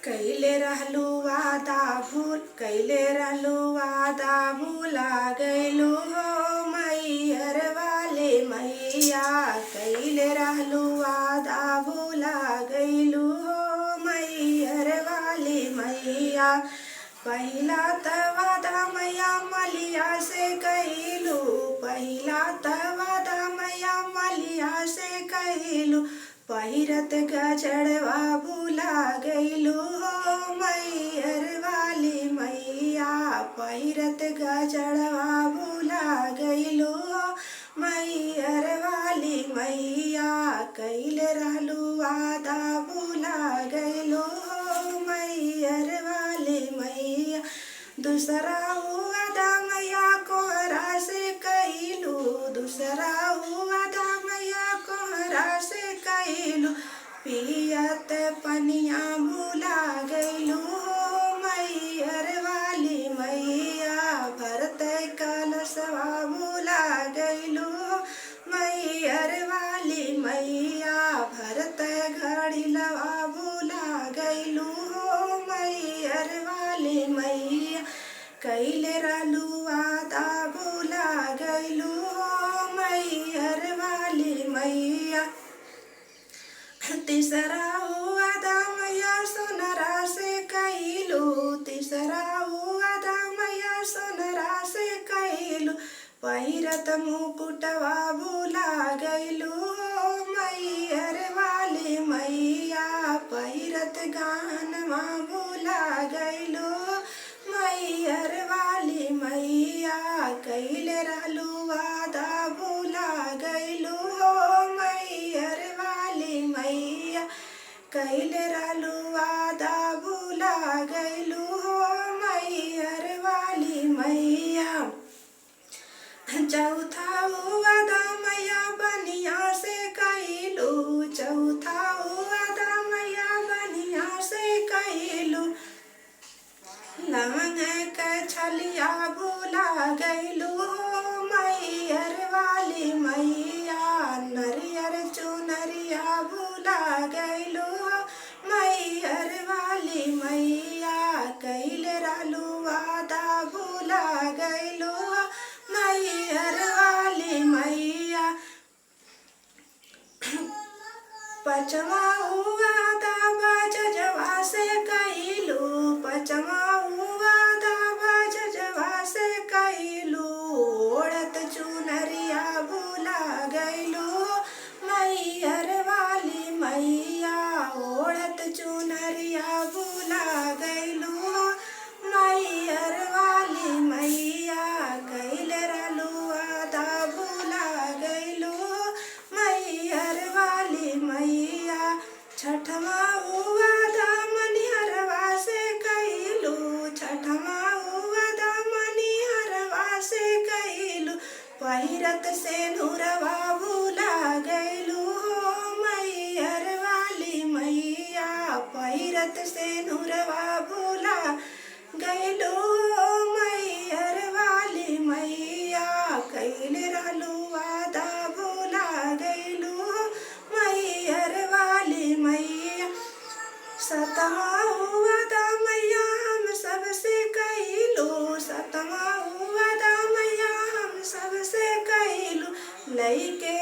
कैले रहलू वादा भूला गइलू हो मैहर वाले मैया। कैले रहलू वादा भूला गइलू हो मैहर वाले मैया। पहिला त वादा मैया मलिया से कइलू, पहिला त वादा मैया मलिया से कइलू। पहिरत गजड़वा भूला गइलू हो मैहर वाली मैया। पहिरत गजड़वा भूला गइलू हो मैहर वाली मैया। कैले रहलू वादा भूला गइलू हो मैहर वाली मैया। दूसरा वादा मैया कोहरा से कइलू, दूसरा वादा मैया कोहरा से कइलू। पियत पनिया भूला गइलू हो मैहर वाली मैया। भरत कलशवा भूला गइलू हो मैहर वाली मैया। भरत घड़िलवा भूला गइलू हो मैहर वाली मैया। कैले रहलू वादा भूला गइलू हो मैहर वाली मैया। तीसरा वादा मैया सोनरा से कइलू, तीसरा वादा मैया सोनरा से कइलू। पहिरत मुकुटवा भूला गइलू हो मैहर वाली मैया। पहिरत गानवा भूला गइलू मैहर वाली मैया। कैले रहलू वादा भूला गइलू हो मैहर वाली मैया। कैले रहलू वादा भूला गइलू हो मैहर वाली मैया। चौथा वादा मैया बनिया से कइलू, चौथा वादा मैया बनिया से कइलू। लवंग के छलिया भूला गइलू हो मैहर वाली मैया। नरियर चुनरिया भूला गइलू हो मैहर वाली मैया। कैले रहलू वादा भूला गइलू हो मैहर वाली मैया। पचमा वादा बजवा से कइलू, पचमा वादा बजवा से कइलू। ओढ़त चुनरिया भूला गइलू मैहर वाली मैया। ओढ़त चुनरिया भूला गइलू मैहर वाली मैया। कैले रहलू वादा भूला गइलू मैहर वाली मैया। छठमा वादा मनिहरवा से कइलू, छठमा वादा मनिहरवा से कइलू। पहिरत सेनुरवा भूला गइलू हो मैहर वाली मैया। पहिरत सेनुरवा भूला गइलू हो मैहर वाली मैया। कैले रहलू वादा भूला गइलू हो मैहर वाली मैया। सतमा वादा मैया हम सबसे कइलू, सतमा वादा मैया हम सबसे कइलू। लइके